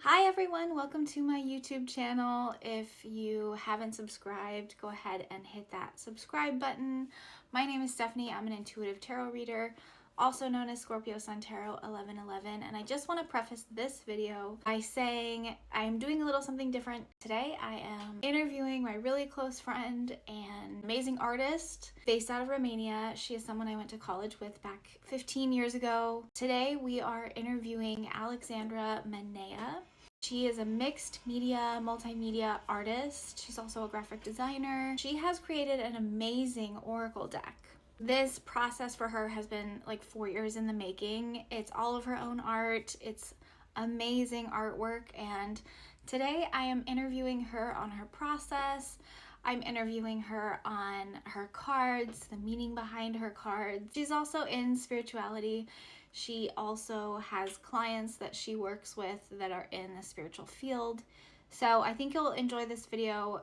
Hi everyone, welcome to my YouTube channel. If you haven't subscribed, go ahead and hit that subscribe button. My name is Stephanie. I'm an intuitive tarot reader, also known as Scorpio Sun Tarot 1111, and I just want to preface this video by saying I'm doing a little something different today. I am interviewing my really close friend and amazing artist based out of Romania. She is someone I went to college with back 15 years ago. Today we are interviewing Alexandra Manea. She is a mixed media, multimedia artist. She's also a graphic designer. She has created an amazing Oracle deck. This process for her has been like 4 years in the making. It's all of her own art. It's amazing artwork. And today I am interviewing her on her process. I'm interviewing her on her cards, the meaning behind her cards. She's also in spirituality. She also has clients that she works with that are in the spiritual field. So I think you'll enjoy this video.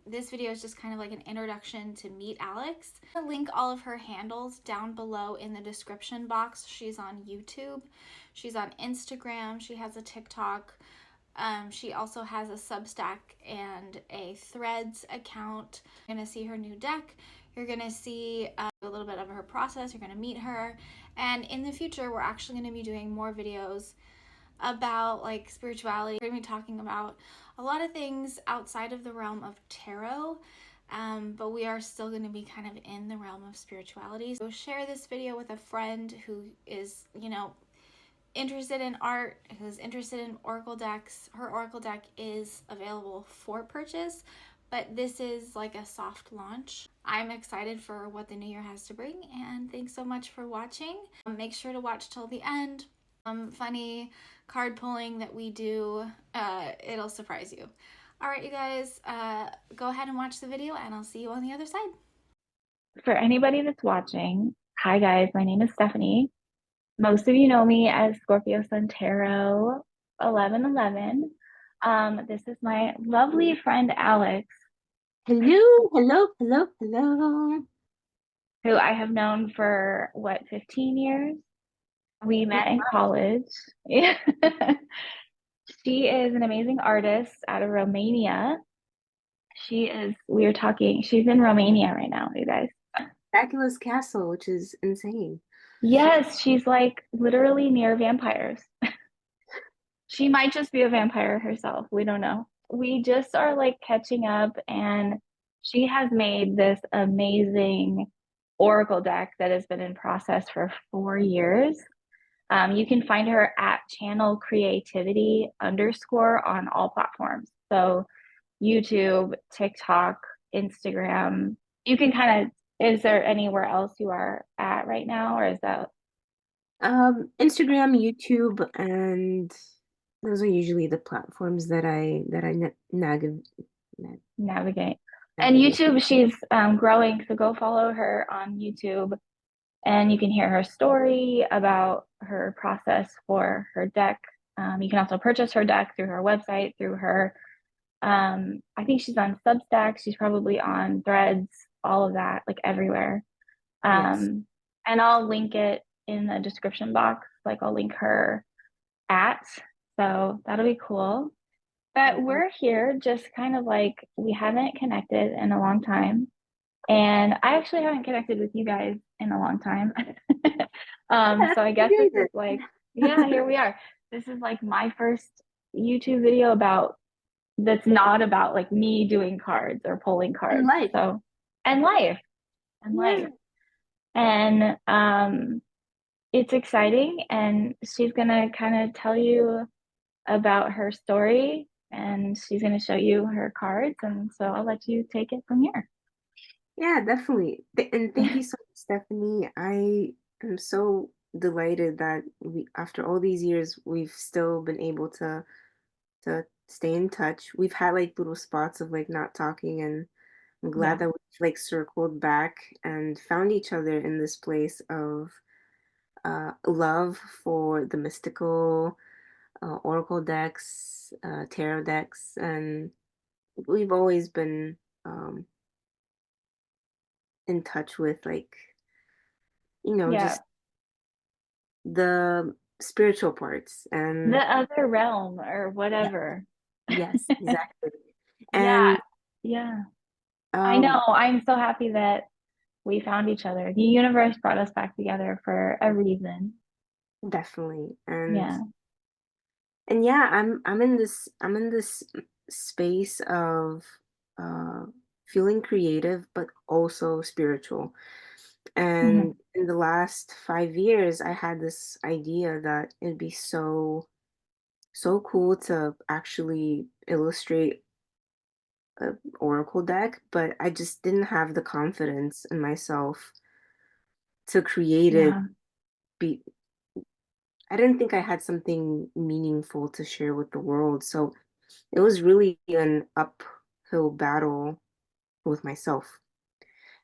This video is just kind of like an introduction to meet Alex. I'll link all of her handles down below in the description box. She's on YouTube. She's on Instagram. She has a TikTok. She also has a Substack and a Threads account. You're going to see her new deck. You're going to see a little bit of her process. You're going to meet her. And in the future, we're actually going to be doing more videos about like spirituality. We're going to be talking about a lot of things outside of the realm of tarot. But we are still going to be kind of in the realm of spirituality. So share this video with a friend who is, interested in art, who's interested in Oracle decks. Her Oracle deck is available for purchase, but this is like a soft launch. I'm excited for what the new year has to bring, and thanks so much for watching. Make sure to watch till the end. Funny card pulling that we do. It'll surprise you. All right, you guys, go ahead and watch the video, and I'll see you on the other side. For anybody that's watching, hi guys, my name is Stephanie. Most of you know me as Scorpio Sun Tarot 1111. This is my lovely friend Alex. Hello, hello, hello, hello. Who I have known for 15 years? We met in college. She is an amazing artist out of Romania. She's in Romania right now, you guys. Dracula's castle, which is insane. Yes, she's like literally near vampires. She might just be a vampire herself. We don't know. We just are like catching up, and she has made this amazing Oracle deck that has been in process for 4 years. You can find her at channel creativity underscore on all platforms. So YouTube, TikTok, Instagram. You can kind of, is there anywhere else you are at right now, or is that Instagram, YouTube, and those are usually the platforms that I navigate? And navigate. YouTube, she's growing, so go follow her on YouTube, and you can hear her story about her process for her deck. You can also purchase her deck through her website, through her, I think she's on Substack, she's probably on Threads, all of that, like everywhere. Yes. And I'll link it in the description box, like I'll link her at, so that'll be cool. But we're here just kind of like we haven't connected in a long time. And I actually haven't connected with you guys in a long time. So I guess this is like, yeah, here we are. This is like my first YouTube video that's not about like me doing cards or pulling And cards. life. So, and life. And life. And it's exciting, and she's gonna kind of tell you about her story, and she's going to show you her cards, and so I'll let you take it from here. Yeah, definitely. And thank you so much, Stephanie. I am so delighted that after all these years, we've still been able to stay in touch. We've had like little spots of like not talking, and I'm glad that we like circled back and found each other in this place of love for the mystical, oracle decks, tarot decks, and we've always been in touch with like, Yeah. just the spiritual parts. The And other realm or yeah, whatever. yes, exactly. Yeah, And yeah. I um know. I'm so happy that we found each other. The universe brought us back together for a reason. definitely. Yeah. And yeah, I'm in this space of uh feeling creative but also spiritual. Hmm. And in the last 5 years, I had this idea that it'd be so cool to actually illustrate a oracle deck, but I just didn't have the confidence in myself to create it. Yeah. Be I didn't think I had something meaningful to share with the world. So it was really an uphill battle with myself.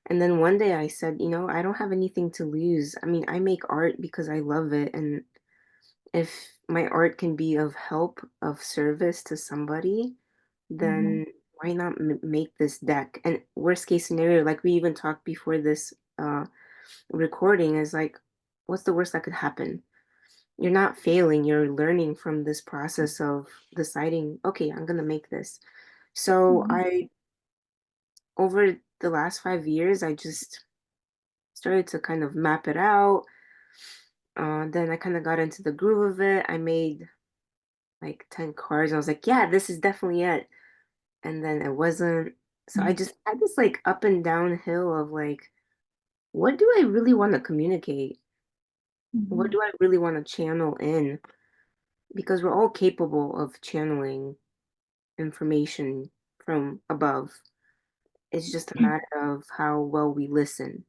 And then one day I said, I don't have anything to lose. I mean, I make art because I love it. And if my art can be of help, of service to somebody, Hmm. then why not make this deck? And worst case scenario, like we even talked before this recording, is like, what's the worst that could happen? You're not failing, you're learning from this process of deciding, okay, I'm gonna make this. So Hmm. over the last 5 years, I just started to kind of map it out. Then I kind of got into the groove of it. I made like 10 cards. I was like, yeah, this is definitely it. And then it wasn't. So I just had this like up and down hill of like, what do I really want to communicate? What Hmm. do I really want to channel in? Because we're all capable of channeling information from above. It's just a matter of how well we listen.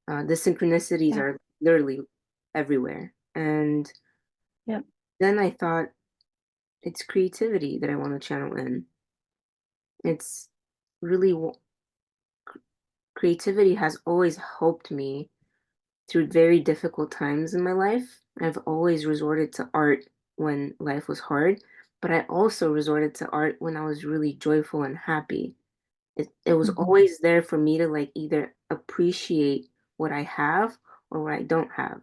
The synchronicities Yeah. are literally everywhere. And Yep. then I thought it's creativity that I want to channel in. It's really creativity has always helped me through very difficult times in my life. I've always resorted to art when life was hard, but I also resorted to art when I was really joyful and happy. It was Hmm. always there for me to like either appreciate what I have or what I don't have.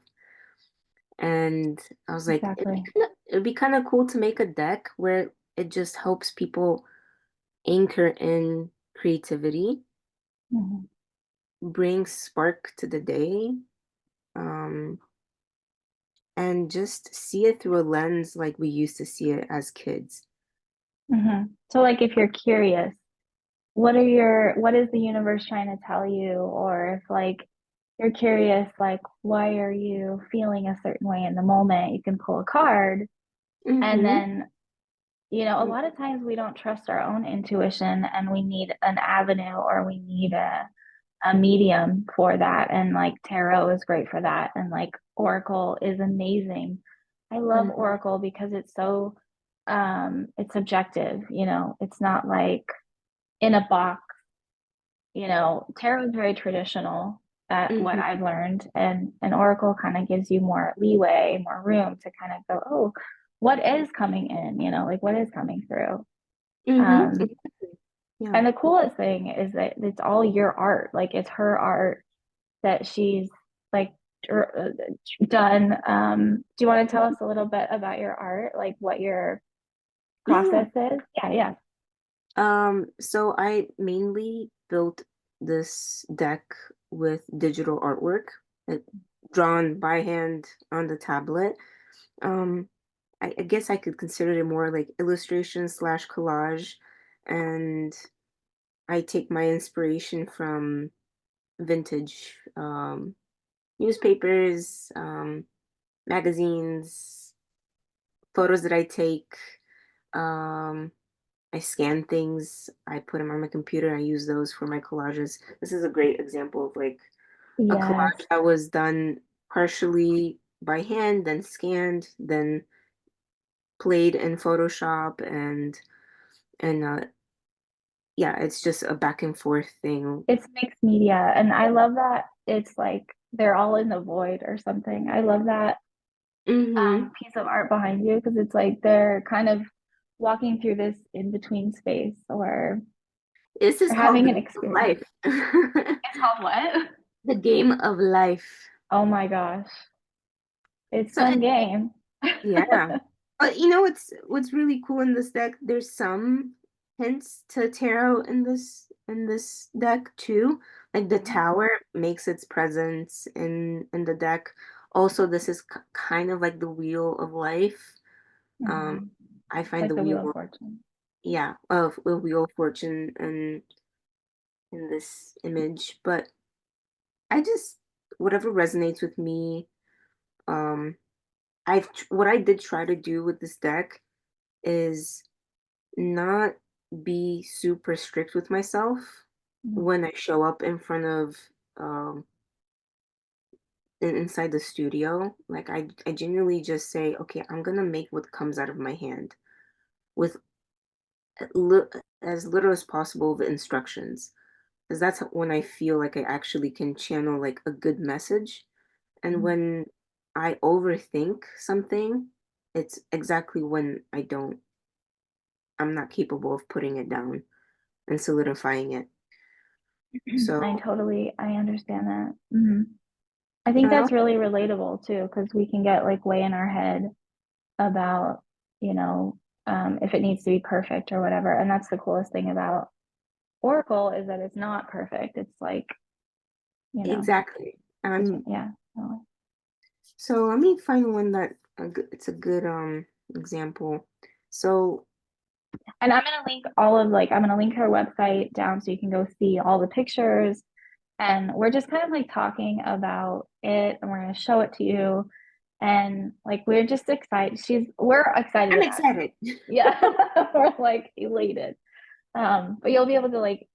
And I was like, Exactly. it'd be kind of cool to make a deck where it just helps people anchor in creativity, Hmm. bring spark to the day, um, and just see it through a lens like we used to see it as kids. Hmm. So like if you're curious, what is the universe trying to tell you? Or if like you're curious, like why are you feeling a certain way in the moment, you can pull a card and Mm-hmm. then a lot of times we don't trust our own intuition and we need an avenue or we need a medium for that. And like tarot is great for that. And like Oracle is amazing. I love Mm-hmm. Oracle because it's so it's subjective, it's not like in a box. Tarot is very traditional at what Mm-hmm. I've learned, and an oracle kind of gives you more leeway, more room to kind of go, oh, what is coming in, like what is coming through. Mm-hmm. Um, Exactly. Yeah. and the coolest thing is that it's all your art, like it's her art that she's like done. Do you want to tell us a little bit about your art, like what your Yeah. process is? Yeah, yeah. So I mainly built this deck with digital artwork, like, drawn by hand on the tablet. Um, I guess I could consider it more like illustration slash collage, and I take my inspiration from vintage newspapers, magazines, photos that I take. Um, I scan things, I put them on my computer, I use those for my collages. This is a great example of like a Yes, collage that was done partially by hand, then scanned, then played in Photoshop, and yeah, it's just a back and forth thing. it's mixed media, and I love that it's like they're all in the void or something. I love that Mm-hmm. piece of art behind you because it's like they're kind of walking through this in between space or This is they're called having the an game of experience. life. It's called what? The game of life. Oh my gosh. It's So, fun game. yeah. But you know what's really cool in this deck? There's some hints to tarot in this deck too. Like the tower makes its presence in the deck. Also, this is kind of like the wheel of life. Um, Mhm. I find Like the the Wheel of wheel, Fortune. yeah, of the wheel of fortune in this image. But I just whatever resonates with me. Um, what I did try to do with this deck is not be super strict with myself Mhm. when I show up in front of um inside the studio. Like I genuinely just say, okay, I'm gonna make what comes out of my hand with li as little as possible of instructions. Because that's when I feel like I actually can channel like a good message. And Mhm. when I overthink something, it's exactly when I'm not capable of putting it down and solidifying it. So, I understand that. I and think I that's also really relatable too, because we can get like way in our head about, you know, if it needs to be perfect or whatever. And that's the coolest thing about Oracle is that it's not perfect. It's like, you know, exactly. yeah. So- So let me find one that it's a good example. So And I'm gonna link all of like I'm gonna link her website down so you can go see all the pictures. And we're just kind of like talking about it and we're gonna show it to you. And like we're just excited. We're excited I'm about it. excited. Yeah. We're like elated. But you'll be able to like,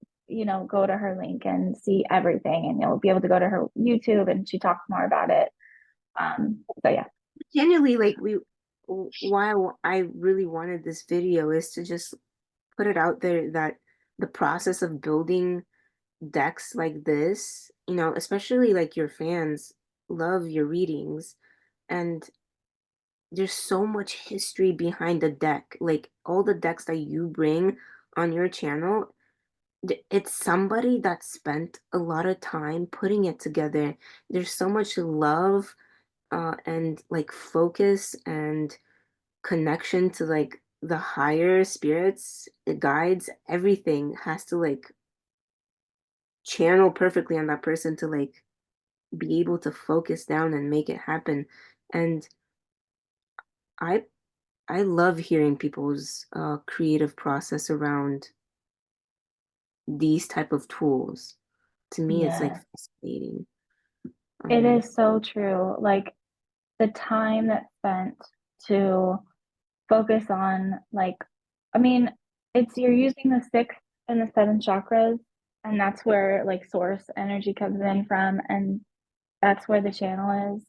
go to her link and see everything and you'll be able to go to her YouTube and she talks more about it. So yeah. Genuinely, like why I really wanted this video is to just put it out there that the process of building decks like this, especially like your fans love your readings, and there's so much history behind the deck. Like all the decks that you bring on your channel, it's somebody that spent a lot of time putting it together. There's so much love and like focus and connection to like the higher spirits, the guides, everything has to like channel perfectly on that person to like be able to focus down and make it happen. And I I love hearing people's creative process around these type of tools. To me, it's like Yeah. fascinating. It Um, is so true. Like the time that's spent to focus on like I mean, it's you're using the sixth and the seventh chakras, and that's where like source energy comes in from, and that's where the channel is.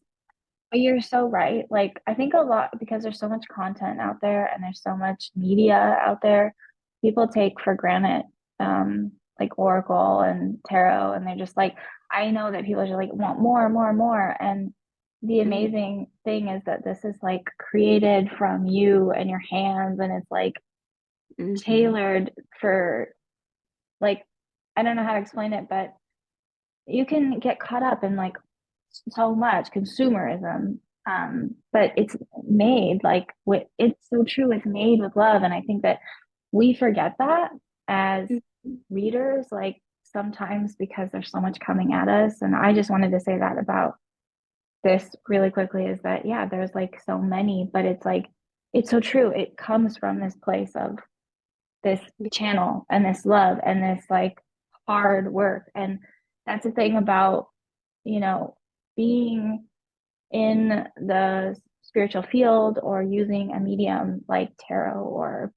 But you're so right. Like I think a lot because there's so much content out there and there's so much media out there, people take for granted like Oracle and Tarot and they're just like I know that people are like want more, more, more. And the mhm, amazing thing is that this is like created from you and your hands and it's like mhm, tailored for like I don't know how to explain it, but you can get caught up in like so much consumerism, but it's made like it's so true, it's made with love. And I think that we forget that as mhm, readers, like sometimes because there's so much coming at us. And I just wanted to say that about this really quickly is that yeah, there's like so many, but it's like it's so true, it comes from this place of this channel and this love and this like hard work. And that's the thing about you know being in the spiritual field or using a medium like tarot or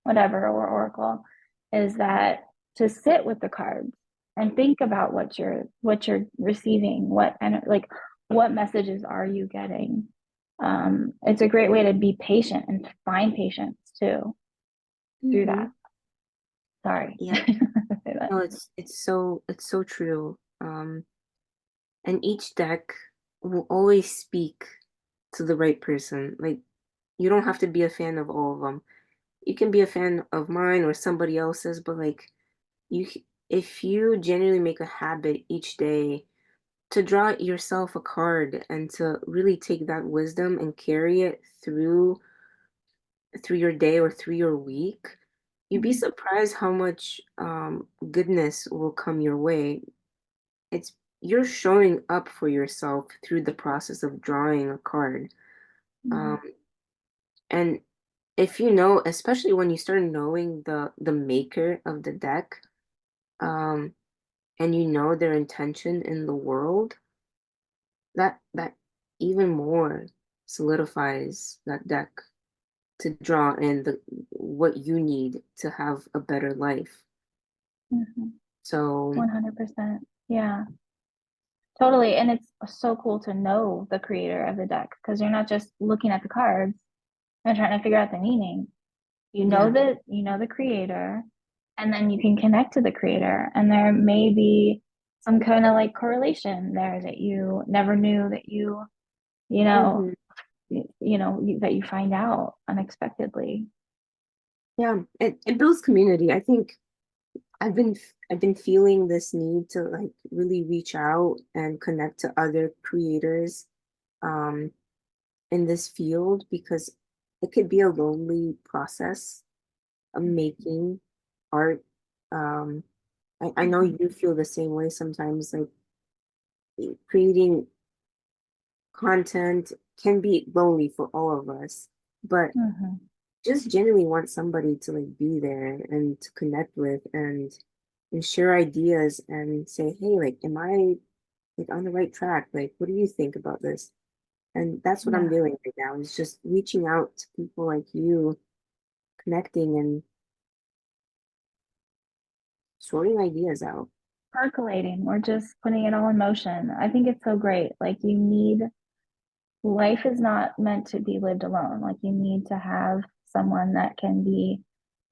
whatever or oracle is that to sit with the cards and think about what you're receiving, what and like what messages are you getting. It's a great way to be patient and to find patience too through that. mhm. Sorry. Yeah, no, it's so true. And each deck will always speak to the right person. Like you don't have to be a fan of all of them. You can be a fan of mine or somebody else's, but like if you genuinely make a habit each day to draw yourself a card and to really take that wisdom and carry it through your day or through your week, you'd be Mhm. surprised how much goodness will come your way. It's You're showing up for yourself through the process of drawing a card. Yeah. Um, and if you know, especially when you start knowing the maker of the deck, um, and you know their intention in the world, that even more solidifies that deck to draw in the what you need to have a better life. Mhm. So 100%. Yeah. Totally. And it's so cool to know the creator of the deck because you're not just looking at the cards and trying to figure out the meaning. yeah. You know the creator, and then you can connect to the creator, and there may be some kind of like correlation there that you never knew that you know, Hmm. that you find out unexpectedly. Yeah, it builds community. I think I've been feeling this need to like really reach out and connect to other creators um in this field because it could be a lonely process of making art. Um I know Mhm. you feel the same way sometimes, like creating content can be lonely for all of us, but Mhm. just genuinely want somebody to like be there and to connect with and share ideas and say, hey, like, am I like on the right track? Like, what do you think about this? And that's what I'm Yeah. doing right now is just reaching out to people like you, connecting and sorting ideas out. Percolating. We're just putting it all in motion. I think it's so great. Like life is not meant to be lived alone. Like you need to have someone that can be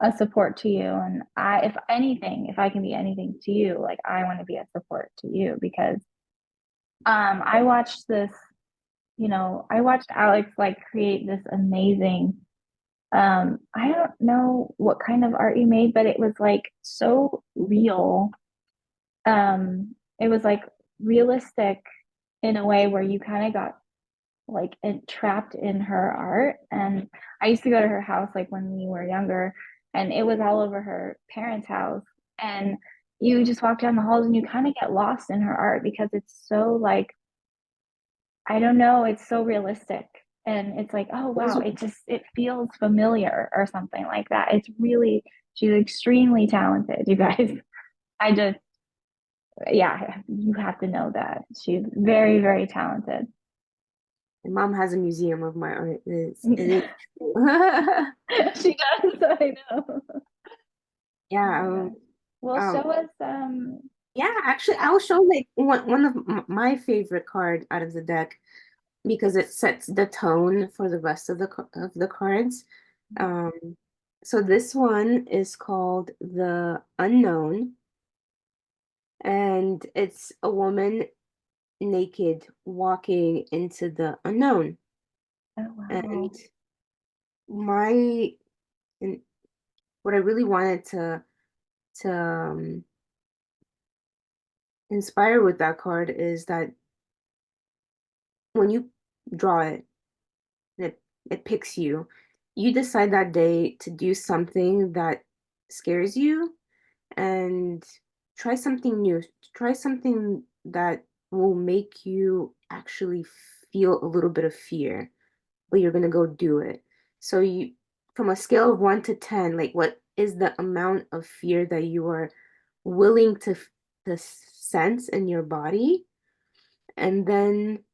a support to you. And if anything, if I can be anything to you, like I want to be a support to you because I watched this, I watched Alex like create this amazing I don't know what kind of art you made, but it was like so real. It was like realistic in a way where you kind of got like trapped in her art. And I used to go to her house like when we were younger, and it was all over her parents' house. And you just walk down the halls and you kind of get lost in her art because it's so like, I don't know, it's so realistic. And it's like, oh Those wow, are it feels familiar or something like that. It's really, she's extremely talented, you guys. I just, yeah, you have to know that. She's very, very talented. My mom has a museum of my art. It is true. She does, I know. Oh Yeah. my gosh. Well, Um, show us yeah, actually, I'll show like one of my favorite card out of the deck because it sets the tone for the rest of of the cards. Um, so this one is called The Unknown, and it's a woman naked walking into the unknown. oh And wow. my and what I really wanted to inspire with that card is that when you draw it, it it picks you. You decide that day to do something that scares you and try something new. Try something that will make you actually feel a little bit of fear, but you're gonna go do it. So you, from a scale of 1 to 10, like what is the amount of fear that you are willing to sense in your body, and then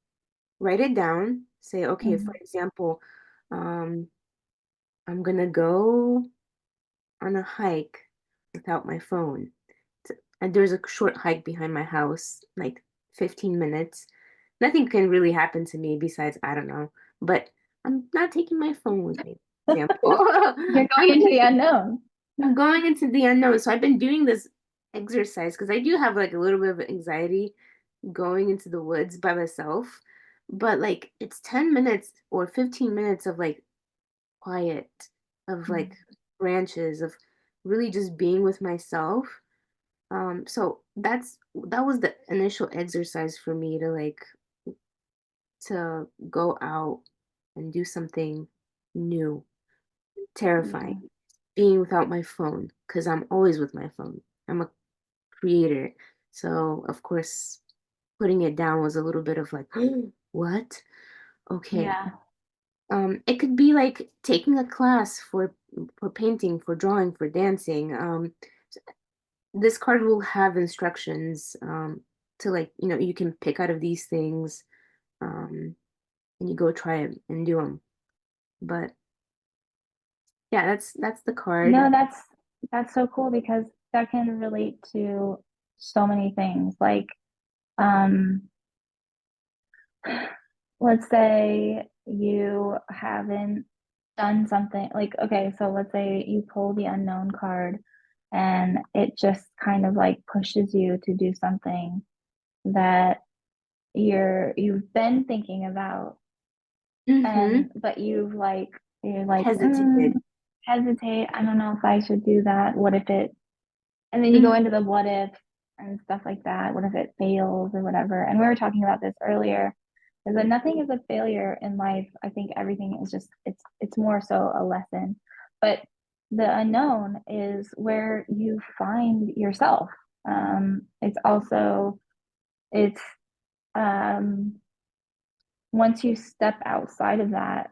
write it down. Say, okay, for Mhm. example, um, I'm gonna go on a hike without my phone. And there's a short hike behind my house, like 15 minutes. Nothing can really happen to me besides, I don't know, but I'm not taking my phone with me, for example. You're going into the unknown. I'm going into the unknown. So I've been doing this exercise because I do have like a little bit of anxiety going into the woods by myself. But like it's 10 minutes or 15 minutes of like quiet, of like branches, of really just being with myself. So that was the initial exercise for me to go out and do something new, terrifying, Yeah. being without my phone, because I'm always with my phone. I'm a creator. So of course, putting it down was a little bit of like, what? Okay. Yeah. It could be like taking a class for painting, for drawing, for dancing. This card will have instructions to you can pick out of these things and you go try it and do them. But yeah, that's the card. No, that's so cool because that can relate to so many things. Like, um, let's say you haven't done something like, okay, so let's say you pull the unknown card and it just kind of like pushes you to do something that you've been thinking about Mm-hmm. and but you're like Hesitated. hesitate, I don't know if I should do that. What if it And then you go Mm-hmm. into the what if and stuff like that. What if it fails or whatever? And we were talking about this earlier, is that nothing is a failure in life. I think everything is just it's more so a lesson. But the unknown is where you find yourself. It's also it's once you step outside of that,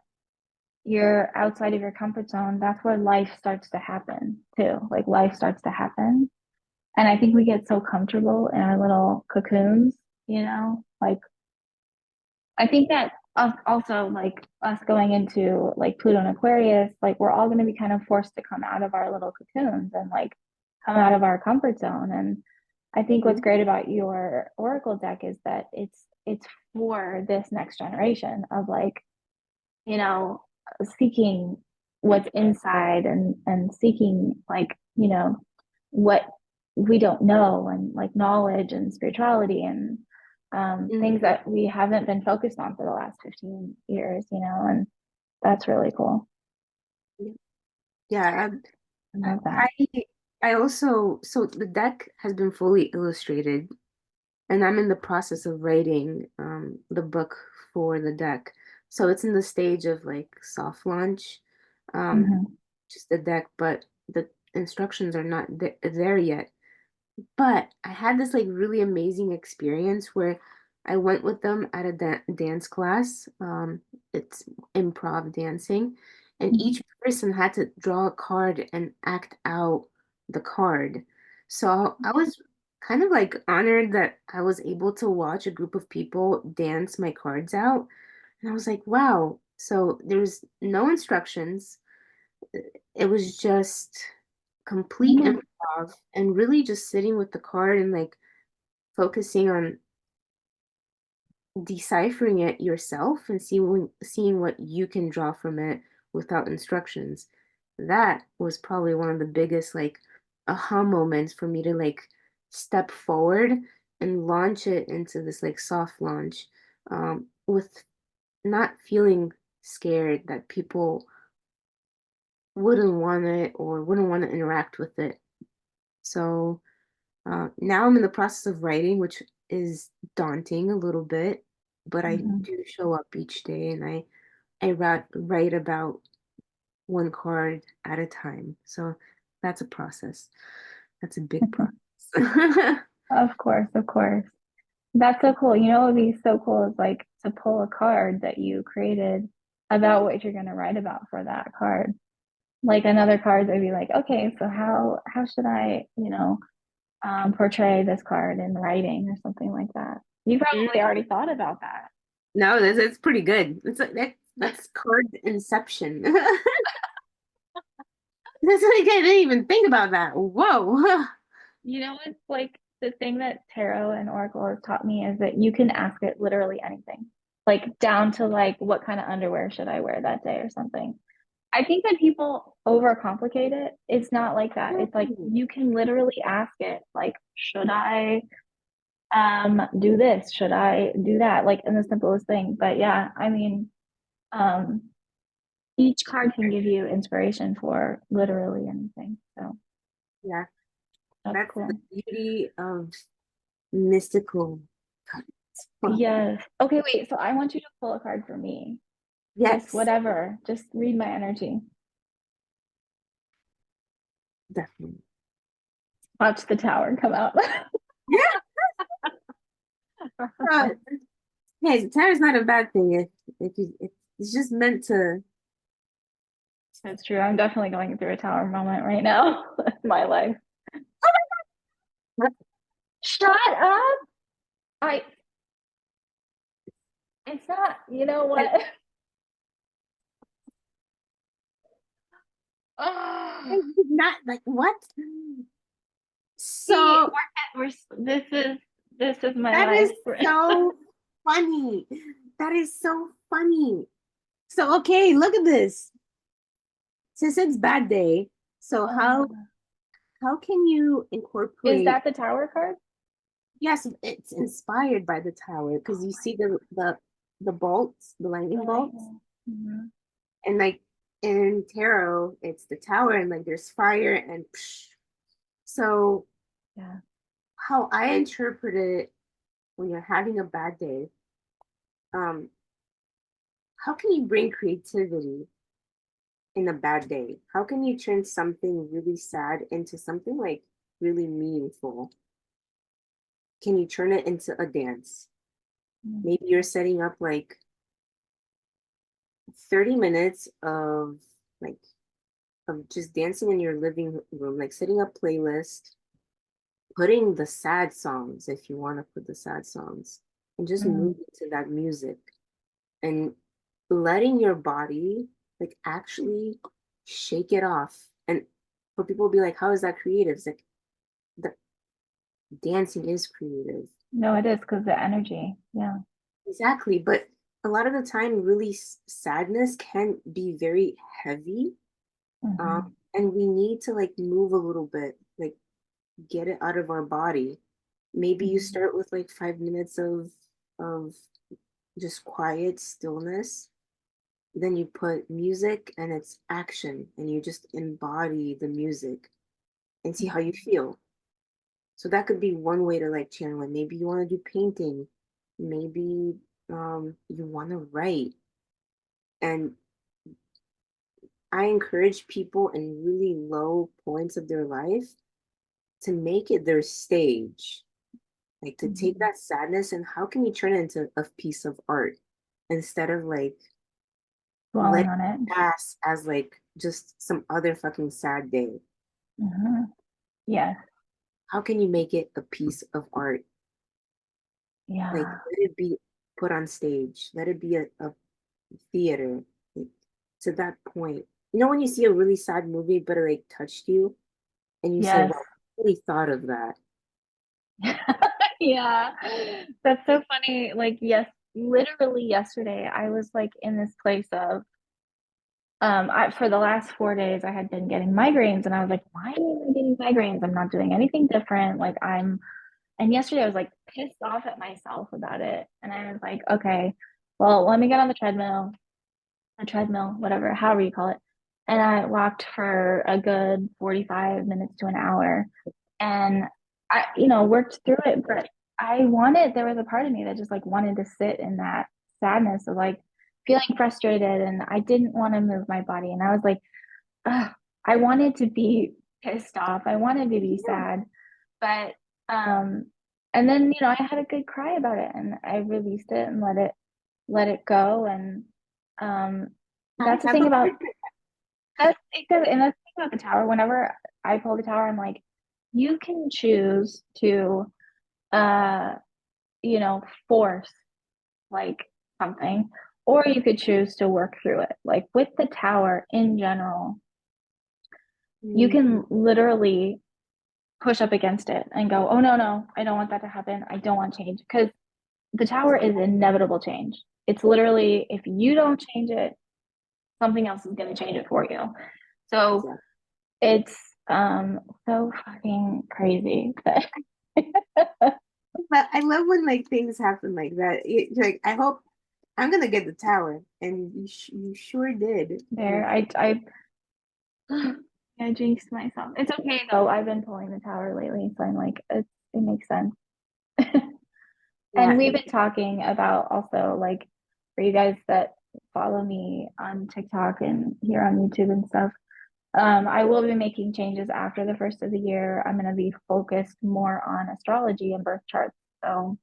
you're outside of your comfort zone. That's where life starts to happen too. Like life starts to happen. And I think we get so comfortable in our little cocoons, like I think that us also like us going into like Pluto and Aquarius, like we're all going to be kind of forced to come out of our little cocoons and like come out of our comfort zone. And I think what's Mm-hmm. great about your Oracle deck is that it's for this next generation of like, you know, seeking what's inside and seeking like, what we don't know and like knowledge and spirituality and things Mm-hmm. that we haven't been focused on for the last 15 years, and that's really cool. Yeah, I I, love that. I I also so the deck has been fully illustrated, and I'm in the process of writing the book for the deck. So it's in the stage of like soft launch, um, Mm-hmm. just the deck, but the instructions are not there yet. But I had this like really amazing experience where I went with them at a dance class. It's improv dancing, and Mm-hmm. each person had to draw a card and act out the card. So I was kind of like honored that I was able to watch a group of people dance my cards out. And I was like, wow. So there's no instructions. It was just complete Mm-hmm. improv and really just sitting with the card and like focusing on deciphering it yourself and seeing what you can draw from it without instructions. That was probably one of the biggest like aha moments for me to like step forward and launch it into this like soft launch with not feeling scared that people wouldn't want it or wouldn't want to interact with it. So now I'm in the process of writing, which is daunting a little bit, but I Mm-hmm. do show up each day and I write about one card at a time. So that's a process. That's a big process. Of course, of course. That's so cool. What would be so cool is like to pull a card that you created about what you're going to write about for that card. Like another card, they'd be like, okay, so how should I, portray this card in writing or something like that. You Mm, probably already thought about that. no, that's pretty good. It's like that's card inception. That's like I didn't even think about that. Whoa. It's like the thing that tarot and oracle has taught me is that you can ask it literally anything, like down to like what kind of underwear should I wear that day or something. I think that people overcomplicate it. It's not like that. It's like you can literally ask it, like, should I do this? Should I do that? Like in the simplest thing. But yeah, I mean, um each card can give you inspiration for literally anything. So Yeah. That's That's the cool. beauty of mystical. It's fun. Yes. Okay, wait. So I want you to pull a card for me. Just Yes, whatever. Just read my energy. definitely. Watch the tower come out. Yeah. Hey, time is not a bad thing if it's just meant to. That's true. I'm definitely going through a tower moment right now in my life. Shut up. I it's not, you know And, what? and not like what? See, So this is my that life. is so funny. That is so funny. So okay, look at this. Since it's bad day, so how can you Is incorporate? that the tower card? Yes, it's inspired by the tower because you see the bolts, the The lightning bolts, lightning. Mhm. and like in tarot, it's the tower and like there's fire and psh. So Yeah. how I interpret it when you're having a bad day, um, how can you bring creativity in a bad day? How can you turn something really sad into something like really meaningful? Can you turn it into a dance? Mhm. Maybe you're setting up like 30 minutes like of just dancing in your living room, like setting up playlist, putting the sad songs if you want to put the sad songs, and just Mm. moving to that music and letting your body like actually shake it off. And for people to be like, how is that creative? It's like the dancing is creative. No, it is because the energy. Yeah. Exactly. But a lot of the time, really sadness can be very heavy. Hmm. And we need to like move a little bit, like get it out of our body. Maybe you Hmm. start with like 5 minutes of just quiet stillness. Then you put music and it's action, and you just embody the music and see how you feel. So that could be one way to like channel it. Maybe you want to do painting. Maybe you want to write. And I encourage people in really low points of their life to make it their stage. Like to take Hmm. that sadness and how can you turn it into a piece of art instead of like let Dwelling it on it. pass as like just some other fucking sad day. Hmm. Yes. How can you make it a piece of art? Like Yeah. let it be put on stage. Let it be a theater. Like, to that point. You know when you see a really sad movie but it like touched you and you say, Yes. wow, I really thought of that. Yeah. That's so funny. Like, yes, literally yesterday, I was like in this place of for the last 4 days I had been getting migraines and I was like, why am I getting migraines? I'm not doing anything different. And yesterday I was like pissed off at myself about it. And I was like, okay, well, let me get on the treadmill, whatever, however you call it. And I walked for a good 45 minutes to an hour and I, worked through it. But there was a part of me that just like wanted to sit in that sadness of like feeling frustrated and I didn't want to move my body. And I was like, ugh, I wanted to be pissed off. I wanted to be Yeah, sad. But, um, and then, I had a good cry about it and I released it and let it go. And, um, that's the have thing a about purpose. that's the thing about the tower. Whenever I pull the tower, I'm like, you can choose to, uh, force like something, or you could choose to work through it. Like with the tower in general, you Mhm. can literally push up against it and go, oh no, no, I don't want that to happen. I don't want change. Because the tower is inevitable change. It's literally, if you don't change it, something else is going to change it for you. So Exactly. it's so fucking crazy. But I love when like things happen like that. Like I hope I'm gonna get the tower, and you sure did. There, I I jinxed myself. It's okay though. I've been pulling the tower lately, so I'm like, it makes sense. Yeah, And we've been talking about also like for you guys that follow me on TikTok and here on YouTube and stuff. I will be making changes after the first of the year. I'm going to be focused more on astrology and birth charts. So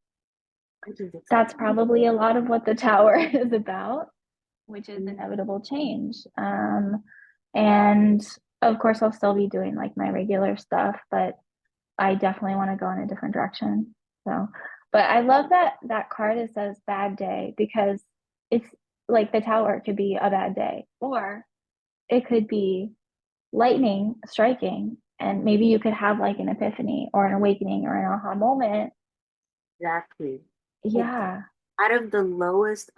which is that's exciting. probably a lot of what the tower is about, which is Mhm. inevitable change. And of course, I'll still be doing like my regular stuff, but I definitely want to go in a different direction. So, but I love that that card it says bad day because it's like the tower could be a bad day, or it could be lightning striking, and maybe you could have like an epiphany or an awakening or an aha moment. Exactly. Like Yeah, out of the lowest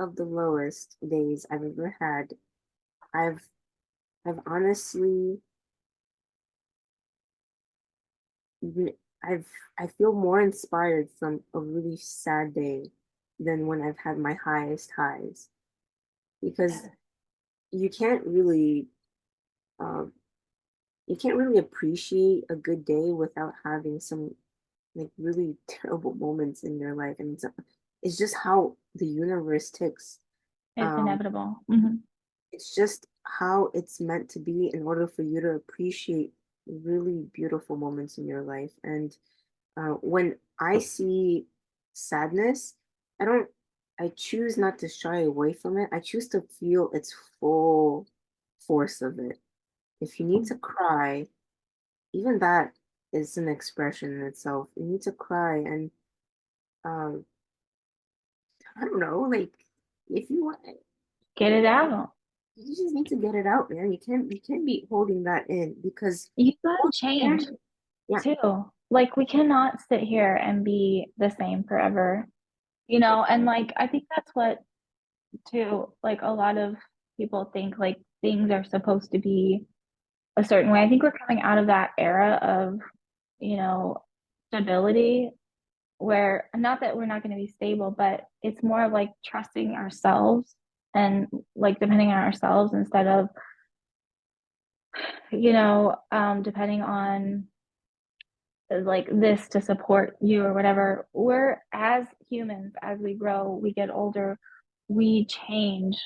days I've ever had, I've I've honestly re- I've I feel more inspired from a really sad day than when I've had my highest highs because you can't really um you can't really appreciate a good day without having some like really terrible moments in your life, and it's just how the universe ticks. it's um inevitable. it's just how it's meant to be in order for you to appreciate really beautiful moments in your life. And when I see sadness, I don't, I choose not to shy away from it. I choose to feel its full force of it. If you need to cry, even that is an expression in itself. You need to cry, and um, I don't know, like if you want, Get it out. you just need to get it out, man. You can't be holding that in because You gotta hold it change in, yeah, too. Like we cannot sit here and be the same forever, and like I think that's what too, like a lot of people think like things are supposed to be a certain way. I think we're coming out of that era of, you know, stability where not that we're not going to be stable, but it's more of like trusting ourselves and like depending on ourselves instead of, depending on like this to support you or whatever. We're as humans, as we grow, we get older, we change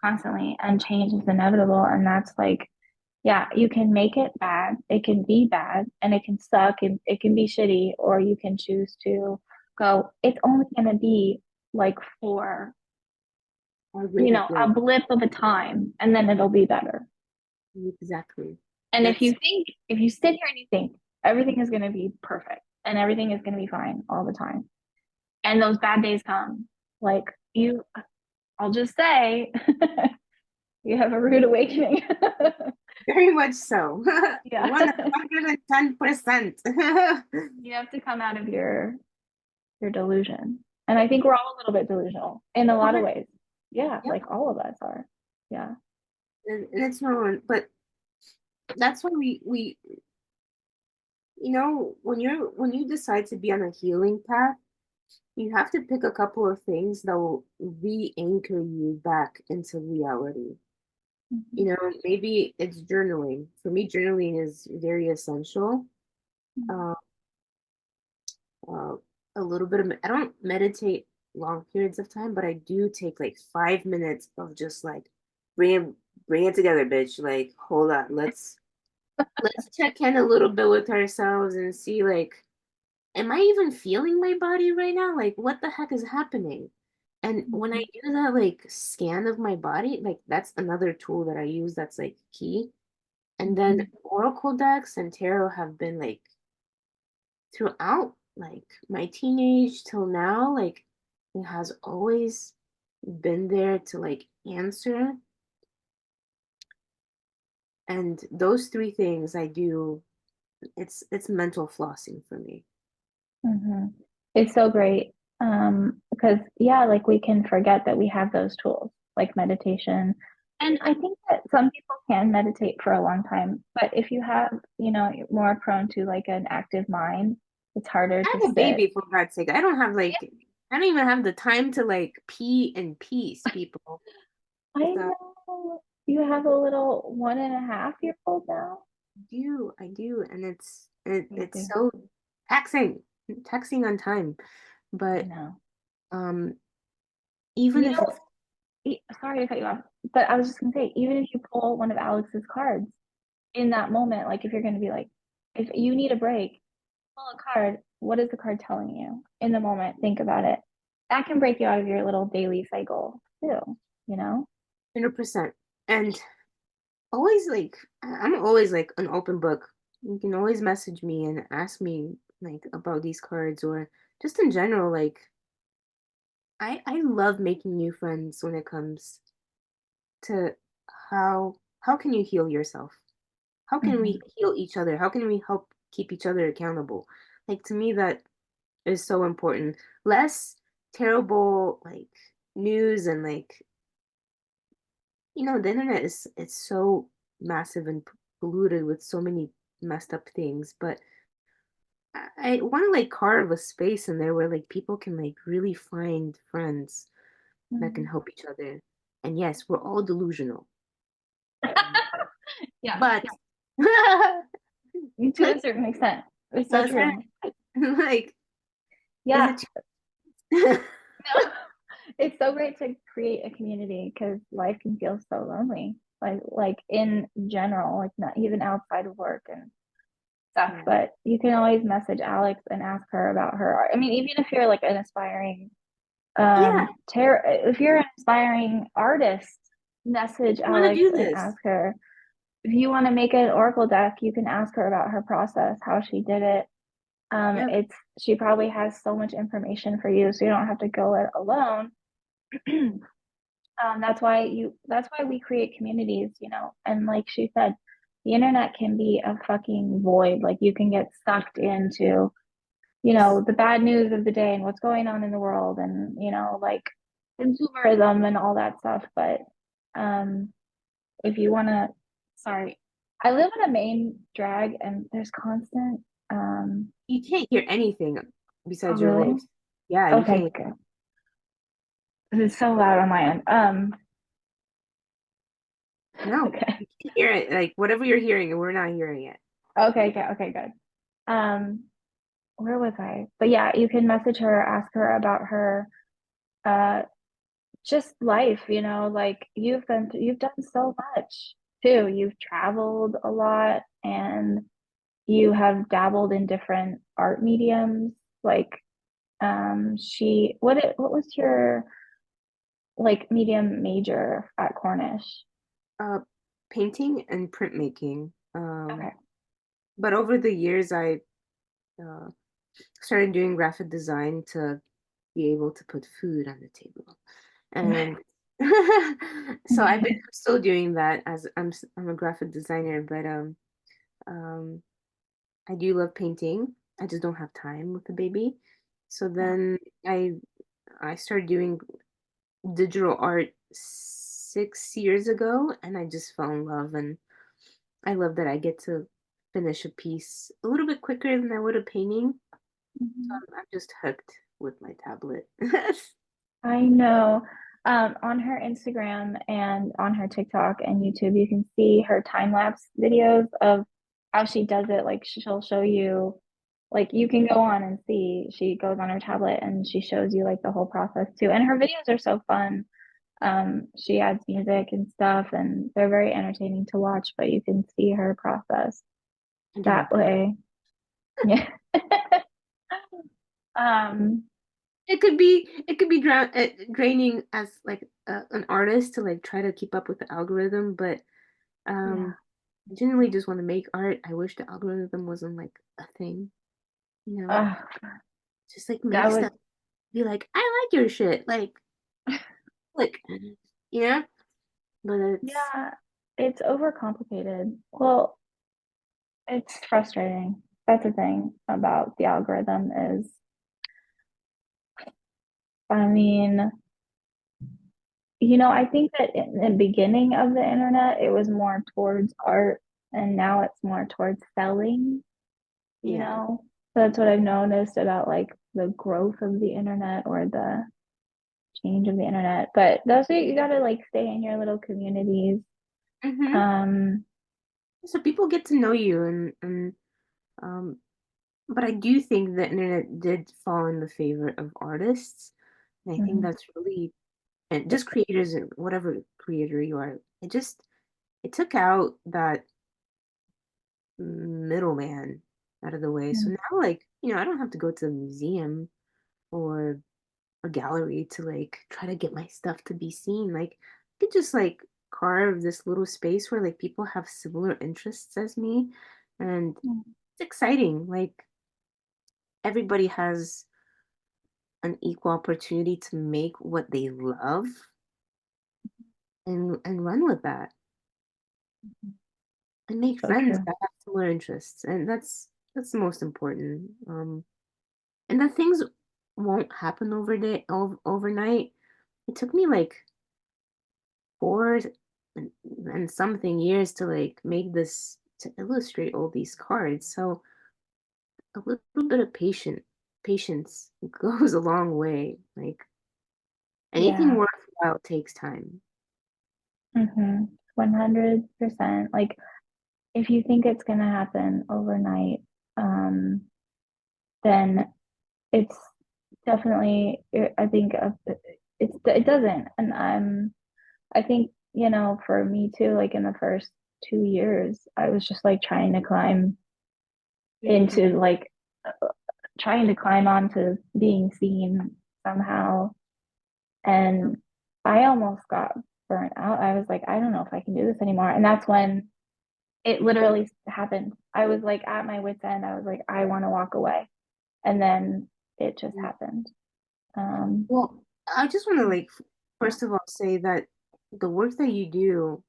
constantly, and change is inevitable. And that's like, yeah, you can make it bad, it can be bad, and it can suck, and it can be shitty, or you can choose to go, it's only going to be like for, or greater a good. blip of a time, and then it'll be better. Exactly. And That's if you sit here and you think everything is going to be perfect and everything is going to be fine all the time, and those bad days come, like I'll just say, you have a rude awakening. very much so. Yeah. 110%. You have to come out of your delusion. And I think we're all a little bit delusional in a lot of ways. Yeah, Yep. like all of us are. Yeah. And it's normal, but that's why we when you decide to be on a healing path, you have to pick a couple of things that will re-anchor you back into reality. Mhm. Maybe it's journaling. For me, journaling is very essential. Uh, uh, a little bit of, I don't meditate long periods of time, but I do take like 5 minutes of just like bring it together, bitch. Like, hold on, let's check in a little bit with ourselves and see like, am I even feeling my body right now? Like, what the heck is happening? And when I Mhm. do that like scan of my body, like that's another tool that I use that's like key. And then Mhm. Oracle decks and tarot have been like throughout like my teenage till now, like it has always been there to like answer. And those three things I do, it's mental flossing for me. Mhm. It's so great. Because yeah, like we can forget that we have those tools, like meditation. And I think that some people can meditate for a long time, but if you have, you're more prone to like an active mind, it's harder I to have a sit. baby for God's sake. I don't even have the time to like pee in peace, people. I So know you have a little 1.5-year-old now. I do, and Me it's too. so taxing, taxing on time. I But know. um, even You if know, it's sorry to cut you off, but I was just gonna say, even if you pull one of Alex's cards in that moment, like if you're gonna be like, if you need a break, pull a card. What is the card telling you in the moment? Think about it. That can break you out of your little daily cycle too, you know? 100%, and always like I'm always like an open book. You can always message me and ask me like about these cards or just in general. Like I love making new friends when it comes to how can you heal yourself? How can Mm-hmm. we heal each other? How can we help keep each other accountable? Like to me that is so important. Less terrible like news and like the internet is it's so massive and polluted with so many messed up things, but I want to like carve a space in there where like people can like really find friends that can Mm-hmm. help each other. And yes, we're all delusional, Yeah, but to a like certain extent. It's so that's true. like is Yeah, it no, it's so great to create a community because life can feel so lonely. Like in general, like not even outside of work and stuff. yeah. But you can always message Alex and ask her about her art. I mean, even if you're like an aspiring Yeah, if you're an aspiring artist, message I want to Alex do and this. ask her. If you want to make an Oracle deck, you can ask her about her process, how she did it. Yep. It's she probably has so much information for you, so you don't have to go it alone. That's why we create communities, you know. And like she said, the internet can be a fucking void. Like you can get sucked into, the bad news of the day and what's going on in the world and, like consumerism and all that stuff. But um if you wanna sorry. I live in a main drag and there's constant You can't hear anything oh besides your really? voice. Yeah, you Okay, can't. good. It's so loud on my end. No, Okay. you can't hear it. Like whatever you're hearing, and we're not hearing it. Okay, good. Um, where was I? But yeah, you can message her, ask her about her uh just life, like you've done so much too. You've traveled a lot and you have dabbled in different art mediums. Like what was your like medium major at Cornish? Uh, Painting and printmaking. Okay. But over the years, I uh, started doing graphic design to be able to put food on the table. And so I'm still doing that as I'm a graphic designer, but um I do love painting. I just don't have time with the baby. So Yeah. then I started doing digital art 6 years ago, and I just fell in love, and I love that I get to finish a piece a little bit quicker than I would a painting. So Mhm. I'm just hooked with my tablet. I know. On her Instagram and on her TikTok and YouTube, you can see her time lapse videos of how she does it. Like she'll show you, like you can go on and see. She goes on her tablet and she shows you like the whole process too. And her videos are so fun. She adds music and stuff, and they're very entertaining to watch. But you can see her process I do that not. way. Yeah. Um. It could be draining as like an artist to like try to keep up with the algorithm, but Yeah. I genuinely just want to make art. I wish the algorithm wasn't like a thing, you know? Uh, Just like make that would. stuff. Be like, I like your shit. Like, yeah. But it's Yeah, it's overcomplicated. Well, it's frustrating. That's the thing about the algorithm is, I mean, I think that in the beginning of the internet, it was more towards art, and now it's more towards selling, you yeah. know? So that's what I've noticed about like the growth of the internet or the change of the internet. But those are, you gotta like stay in your little communities. Mm-hmm. Um, so people get to know you, and um, but I do think the internet did fall in the favor of artists, and I think Mhm. that's really, and just creators and whatever creator you are, it took out that middleman out of the way. So Mhm. now, like, I don't have to go to a museum or a gallery to like try to get my stuff to be seen. Like, I could just like carve this little space where like people have similar interests as me, and it's exciting. Like, everybody has an equal opportunity to make what they love and run with that and make So friends true. that have similar interests. And that's the most important. And that things won't happen overnight. It took me like 4 and something years to like make this, to illustrate all these cards. So a little bit of patience goes a long way. Like, anything Yeah. worthwhile takes time. 100%. Like if you think it's gonna happen overnight, um, then it's definitely, I think it doesn't. And I think, for me too, like in the first 2 years, I was just like Mhm. into like trying to climb onto being seen somehow. And I almost got burnt out. I was like, I don't know if I can do this anymore. And that's when it literally happened. I was like at my wit's end. I was like, I want to walk away. And then it just happened. Um, Well, I just want to like first of all say that the work that you do,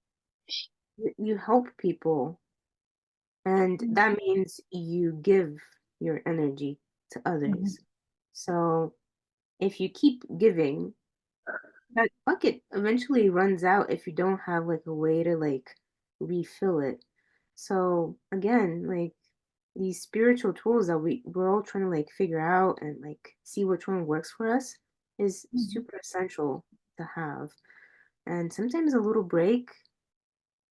you help people, and that means you give your energy to mhm, others. So if you keep giving, that bucket eventually runs out if you don't have like a way to like refill it. So again, like, these spiritual tools that we're all trying to like figure out and like see which one works for us is mhm, super essential to have. And sometimes a little break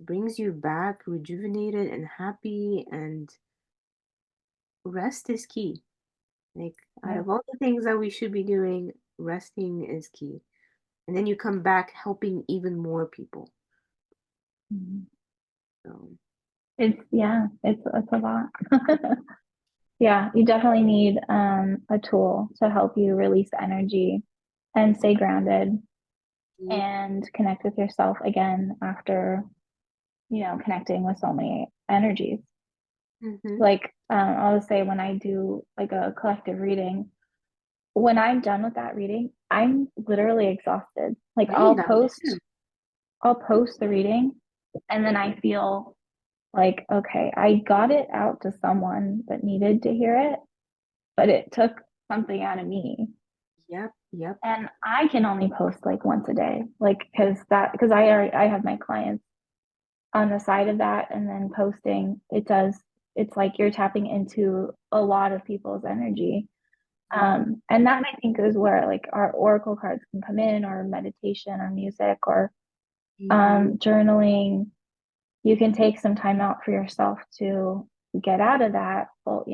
brings you back rejuvenated and happy, and rest is key. Like, out yeah. of all the things that we should be doing, resting is key. And then you come back helping even more people. Mhm. So, It's a lot. Yeah, you definitely need a tool to help you release energy and stay grounded and connect with yourself again after, connecting with so many energies. mm-hmm. Like, I'll just say when I do like a collective reading, when I'm done with that reading, I'm literally exhausted. Like Right, I'm the same. I'll post the reading and then I feel like, okay, I got it out to someone that needed to hear it, but it took something out of me. Yep, yep. And I can only post like once a day, like because I have my clients on the side of that, and then posting it's like you're tapping into a lot of people's energy. And that I think is where like our oracle cards can come in, or meditation, or music, or Mm-hmm. journaling. You can take some time out for yourself to get out of that, pull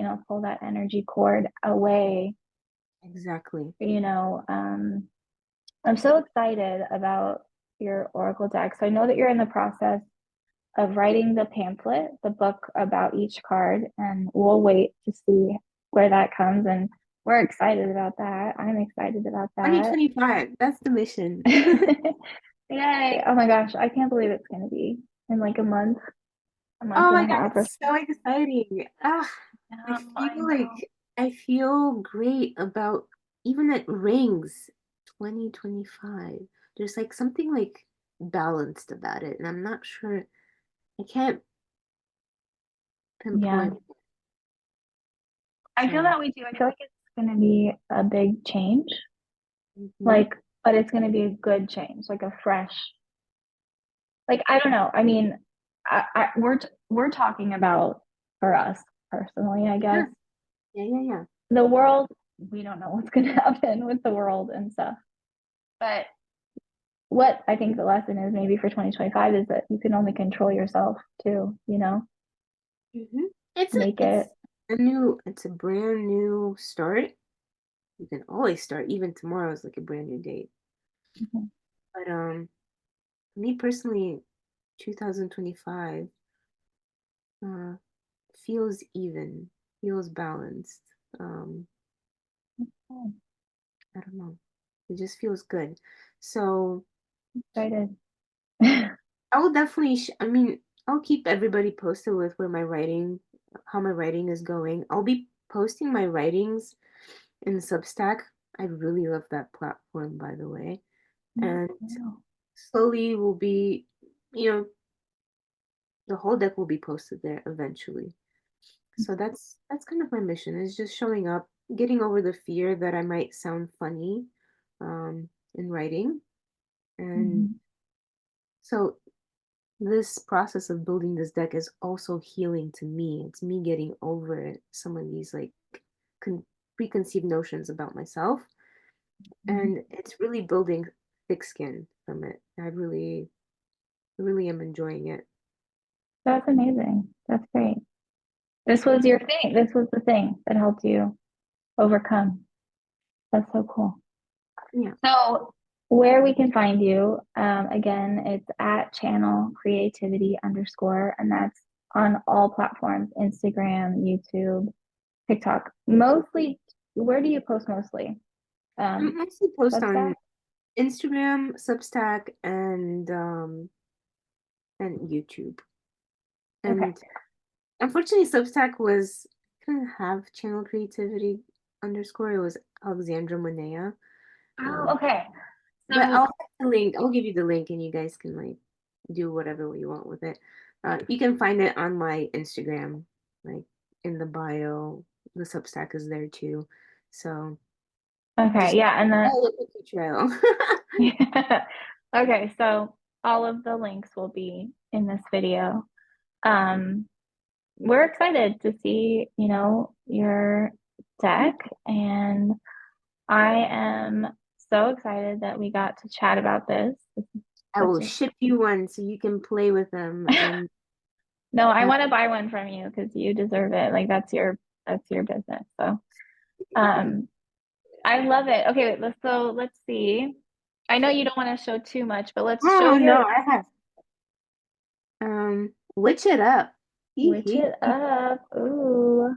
that energy cord away. Exactly. You know, I'm so excited about your oracle deck. So I know that you're in the process of writing the pamphlet, the book about each card, and we'll wait to see where that comes. And we're excited about that. I'm excited about that. 2025, that's the mission. Yay. Oh my gosh, I can't believe it's going to be in like a month Oh and my a God, half or it's so exciting. I know. I feel great about, even at rings 2025. There's like something like balanced about it, and I'm not sure, I can't Yeah. pinpoint. I feel So, that way too. I feel like it's going to be a big change, mhm. like, but it's going to be a good change, like a fresh, like, I don't know. I mean, we're talking about for us personally, I Yeah, guess. yeah, yeah, yeah. The world, we don't know what's going to happen with the world and stuff. But what I think the lesson is maybe for 2025 is that you can only control yourself too, you know? It's make it. it's a brand new start. You can always start, even tomorrow is like a brand new day. Mhm. But me personally, 2025 uh feels even, feels balanced. Um, Oh, I don't know. It just feels good. So excited. I will definitely, I mean, I'll keep everybody posted with how my writing is going. I'll be posting my writings in Substack. I really love that platform, by the way. And Wow. slowly will be, you know, the whole deck will be posted there eventually. So that's kind of my mission, is just showing up, getting over the fear that I might sound funny in writing. And Mhm. so this process of building this deck is also healing to me. It's me getting over some of these like con preconceived notions about myself, Mhm. and it's really building thick skin from it. I really am enjoying it. That's amazing. That's great. This was your thing. This was the thing that helped you overcome. That's so cool. Yeah, So, where we can find you, again, it's at channel creativity underscore, and that's on all platforms, Instagram, YouTube, TikTok. Mostly, where do you post mostly? I Um, mostly post Substack? on Instagram, Substack, and YouTube. Okay. And unfortunately, Substack was couldn't have channel creativity underscore. It was Alexandra Manea. Oh, Um, okay. but So, I'll have the link. I'll give you the link, and you guys can like do whatever you want with it. You can find it on my Instagram, like in the bio. The Substack is there too. So okay, just yeah, and then follow the cookie trail. okay, so all of the links will be in this video. Um, we're excited to see, your deck, and I am so excited that we got to chat about this. This is I will such a ship you one so you can play with them and no, I have. want to buy one from you because you deserve it. Like that's your business. So, um, I love it. Okay, let's see. I know you don't want to show too much, but let's show Oh no, your I have witch it up. Hee witch hee it hee. up. Ooh,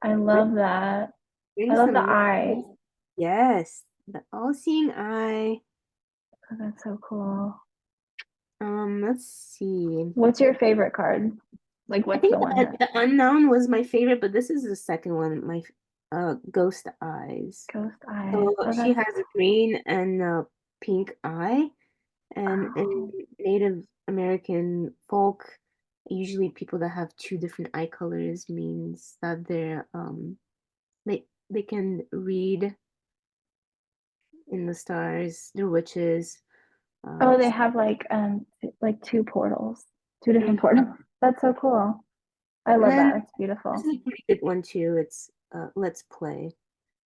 I Bring, love that. I bring love some the eye. awareness. Yes, the all-seeing eye. Oh, that's so cool. Let's see. What's your favorite card? Like, I what's think the one the that unknown was my favorite, but this is the second one. My ghost eyes. ghost eyes? So Oh, she that's has a green and a pink eye, and in oh, Native American folk, usually people that have two different eye colors means that they can read in the stars. They're witches. oh, they So, have like two portals, two different mhm. portals. That's so cool. I And love then that. It's this beautiful. is a pretty good one too. It's Let's Play.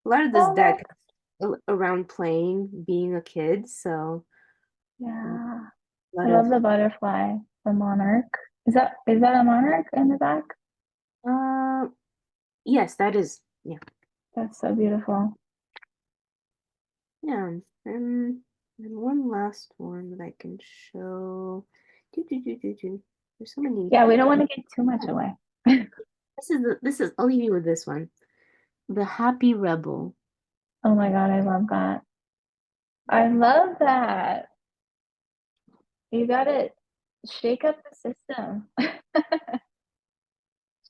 A lot of this Oh, deck that's is around playing, being a kid. So a yeah. I lot of love the butterfly, the monarch. Is that a monarch in the back? uh yes, that is, yeah. That's so beautiful. Yeah. And one last one that I can show. Do. There's so many. Yeah, we don't want to give too much away. This is I'll leave you with this one. The Happy Rebel. Oh my God, I love that. I love that. You gotta shake up the system.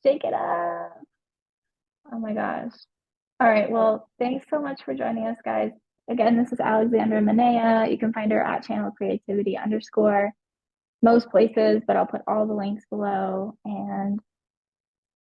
Shake it up. Oh my gosh. All right. Well, thanks so much for joining us, guys. Again, this is Alexandra Manea. You can find her at channel creativity underscore most places, but I'll put all the links below. And